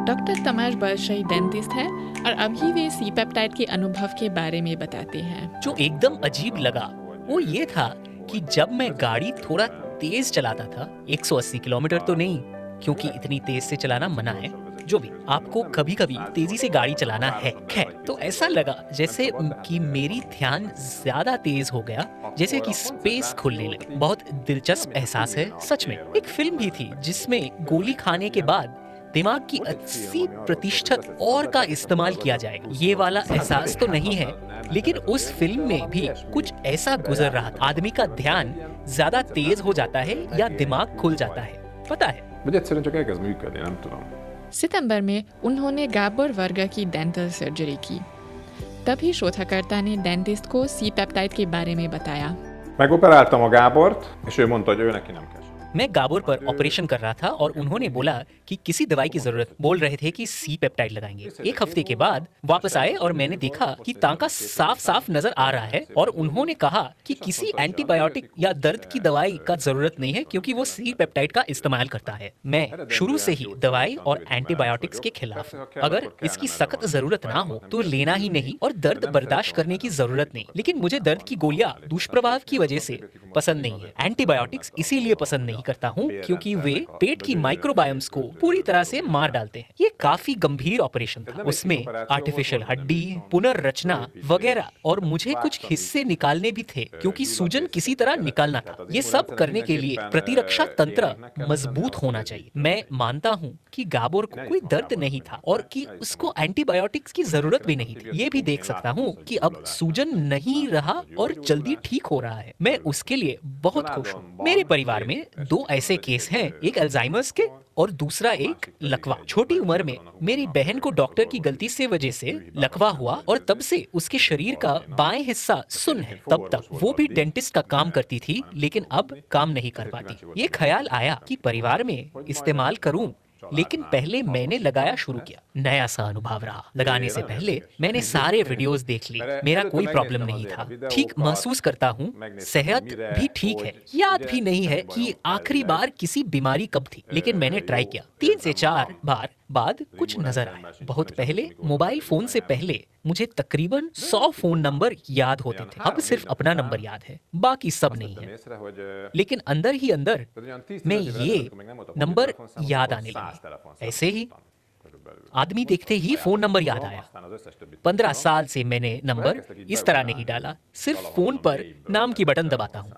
Doctor तमाश बरशई dentist हैं और अभी वे सी पेप्टाइड के अनुभव के बारे में बताते हैं। जो एकदम अजीब लगा वो ये था कि जब मैं गाड़ी थोड़ा तेज चलाता था, 180 किलोमीटर तो नहीं, क्योंकि इतनी तेज से चलाना मना है, जो भी, आपको कभी कभी तेजी से गाड़ी चलाना है, खैर, तो ऐसा लगा जैसे कि मेरी ध्यान ज्यादा तेज हो गया, जैसे कि स्पेस खुलने लगे। बहुत दिलचस्प एहसास है सच में। एक फिल्म भी थी जिसमें गोली खाने के बाद दिमाग की 80% और का इस्तेमाल किया जाएगा। ये वाला एहसास तो नहीं है, लेकिन उस फिल्म में भी कुछ ऐसा गुजर रहा था। आदमी का ध्यान ज्यादा तेज हो जाता है या दिमाग खुल जाता है, पता है। Vagy egyszerűen csak elkezd működni, nem tudom. सितंबर में उन्होंने गाबोर वर्गा की डेंटल सर्जरी की। तभी शोधकर्ता ने डेंटिस्ट को सी पेप्टाइड के बारे में बताया। Megoperáltam a Gábort, és ő mondta, hogy ő neki nem kell. मैं गाबोर पर ऑपरेशन कर रहा था और उन्होंने बोला कि किसी दवाई की जरूरत, बोल रहे थे कि सी पेप्टाइड लगाएंगे। एक हफ्ते के बाद वापस आए और मैंने देखा कि तांका साफ साफ नजर आ रहा है और उन्होंने कहा कि किसी एंटीबायोटिक या दर्द की दवाई का जरूरत नहीं है क्योंकि वो सी पेप्टाइड का इस्तेमाल करता है। मैं शुरू से ही दवाई और एंटीबायोटिक्स के खिलाफ हूँ। अगर इसकी सख्त जरूरत ना हो तो लेना ही नहीं और दर्द बर्दाश्त करने की जरूरत नहीं। लेकिन मुझे दर्द की गोलियां दुष्प्रभाव की वजह से पसंद नहीं है। एंटीबायोटिक्स इसीलिए पसंद नहीं करता हूँ क्योंकि वे पेट की माइक्रोबायोम्स को पूरी तरह से मार डालते हैं। ये काफी गंभीर ऑपरेशन था। उसमें आर्टिफिशियल हड्डी, पुनर्रचना वगैरह और मुझे कुछ हिस्से निकालने भी थे क्योंकि सूजन किसी तरह निकालना था। ये सब करने के लिए प्रतिरक्षा तंत्र मजबूत होना चाहिए। मैं मानता हूँ कि गाबोर को कोई दर्द नहीं था और कि उसको एंटीबायोटिक्स की जरूरत भी नहीं थी। ये भी देख सकता हूँ कि अब सूजन नहीं रहा और जल्दी ठीक हो रहा है। मैं उसके लिए बहुत खुश हूँ। मेरे परिवार में 2 ऐसे केस हैं, एक अल्जाइमर्स के और दूसरा एक लकवा। छोटी उम्र में मेरी बहन को डॉक्टर की गलती से वजह से लकवा हुआ और तब से उसके शरीर का बाएं हिस्सा सुन्न है। तब तक वो भी डेंटिस्ट का काम करती थी, लेकिन अब काम नहीं कर पाती। ये ख्याल आया कि परिवार में इस्तेमाल करूं, लेकिन पहले मैंने लगाया शुरू किया। नया सा अनुभव रहा। लगाने से पहले मैंने सारे वीडियोस देख ली। मेरा कोई प्रॉब्लम नहीं था। ठीक महसूस करता हूँ, सेहत भी ठीक है। याद भी नहीं है कि आखिरी बार किसी बीमारी कब थी, लेकिन मैंने ट्राई किया। 3 से 4 बार बाद कुछ नजर आया। बहुत पहले मोबाइल फोन से पहले मुझे तकरीबन 100 फोन नंबर याद होते थे। अब सिर्फ अपना नंबर याद है, बाकी सब नहीं है। लेकिन अंदर ही अंदर मैं ये नंबर याद आने लगे। ऐसे ही आदमी देखते ही फोन नंबर याद आया। 15 साल से मैंने नंबर इस तरह नहीं डाला, सिर्फ फोन पर नाम की बटन दबाता हूँ।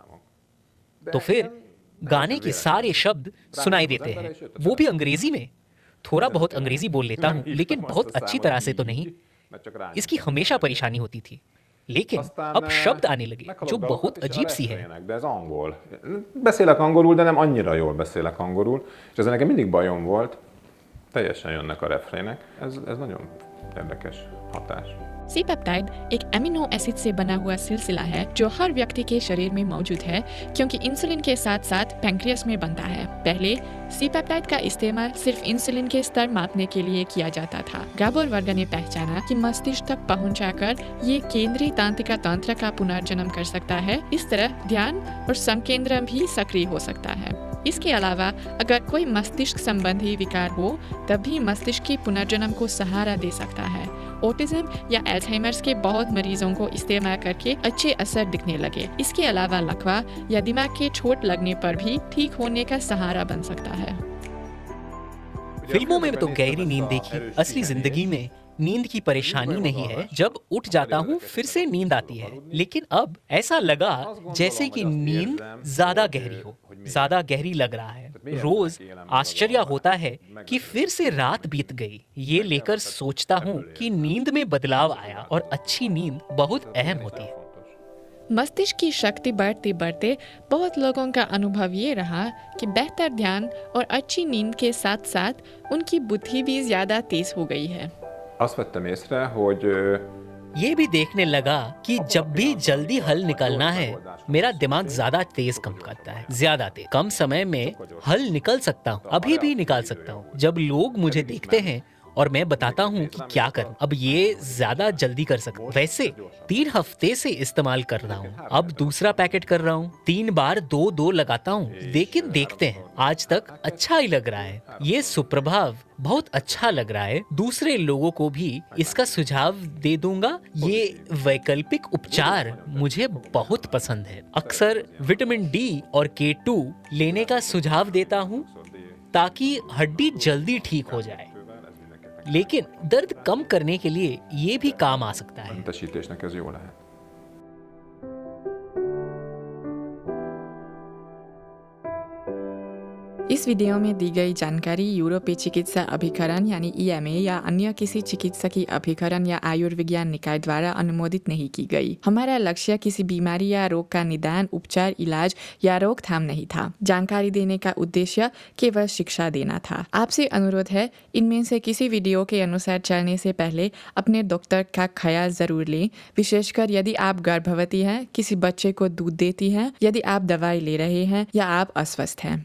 तो फिर गाने के सारे शब्द सुनाई देते हैं, वो भी अंग्रेजी में। थोड़ा बहुत अंग्रेजी बोल लेता हूँ, लेकिन बहुत अच्छी तरह से तो नहीं। इसकी हमेशा परेशानी होती थी, लेकिन अब शब्द आने लगे जो बहुत अजीब सी है। De ez angol. Beszélek angolul, de nem annyira jól beszélek angolul, és ez nekem mindig bajom volt. Teljesen jönnek a refrének. Ez nagyon érdekes hatás. C peptide एक एमिनो एसिड से बना हुआ सिलसिला है जो हर व्यक्ति के शरीर में मौजूद है क्योंकि इंसुलिन के साथ साथ पैंक्रियास में बनता है। पहले सी पेप्टाइड का इस्तेमाल सिर्फ इंसुलिन के स्तर मापने के लिए किया जाता था। गाबोर वर्गा ने पहचाना कि मस्तिष्क तक पहुंचाकर ये केंद्रीय तंत्रिका तंत्र का पुनर्जन्म कर सकता है। इस तरह ध्यान और संकेंद्रण भी सक्रिय हो सकता है। इसके अलावा अगर कोई मस्तिष्क संबंधी विकार हो तब भी मस्तिष्क की पुनर्जन्म को सहारा दे सकता है। ऑटिज्म या अल्जाइमर्स के बहुत मरीजों को इस्तेमाल करके अच्छे असर दिखने लगे। इसके अलावा लकवा या दिमाग के चोट लगने पर भी ठीक होने का सहारा बन सकता है। फिल्मों में तो गहरी नींद देखी, असली जिंदगी में नींद की परेशानी नहीं है। जब उठ जाता हूँ फिर से नींद आती है, लेकिन अब ऐसा लगा जैसे कि नींद ज्यादा गहरी हो, ज्यादा गहरी लग रहा है। रोज आश्चर्य होता है कि फिर से रात बीत गई। ये लेकर सोचता हूँ कि नींद में बदलाव आया और अच्छी नींद बहुत अहम होती है। मस्तिष्क की शक्ति बढ़ते बढ़ते बहुत लोगों का अनुभव ये रहा कि बेहतर ध्यान और अच्छी नींद के साथ साथ उनकी बुद्धि भी ज्यादा तेज हो गई है। Azt vettem észre, hogy ये भी देखने लगा कि जब भी जल्दी हल निकलना है, मेरा दिमाग ज्यादा तेज काम करता है, ज्यादा तेज। कम समय में हल निकल सकता हूँ, अभी भी निकाल सकता हूँ। जब लोग मुझे देखते हैं और मैं बताता हूँ कि क्या करूँ। अब ये ज्यादा जल्दी कर सकता। वैसे 3 हफ्ते से इस्तेमाल कर रहा हूँ, अब दूसरा पैकेट कर रहा हूँ। 3 बार 2-2 लगाता हूँ, लेकिन देखते हैं, आज तक अच्छा ही लग रहा है। ये सुप्रभाव बहुत अच्छा लग रहा है। दूसरे लोगों को भी इसका सुझाव दे दूंगा। ये वैकल्पिक उपचार मुझे बहुत पसंद है। अक्सर विटामिन डी और K2 लेने का सुझाव देता हूँ ताकि हड्डी जल्दी ठीक हो जाए, लेकिन दर्द कम करने के लिए ये भी काम आ सकता है। mentesítésnek ez jó lehet. इस वीडियो में दी गई जानकारी यूरोपीय चिकित्सा अभिकरण यानी EMA या अन्य किसी चिकित्सकीय अभिकरण या आयुर्विज्ञान निकाय द्वारा अनुमोदित नहीं की गई। हमारा लक्ष्य किसी बीमारी या रोग का निदान, उपचार, इलाज या रोकथाम नहीं था। जानकारी देने का उद्देश्य केवल शिक्षा देना था। आपसे अनुरोध है, इनमें से किसी वीडियो के अनुसार चलने से पहले अपने डॉक्टर का ख्याल जरूर लें, विशेषकर यदि आप गर्भवती हैं, किसी बच्चे को दूध देती हैं, यदि आप दवाई ले रहे हैं या आप अस्वस्थ हैं।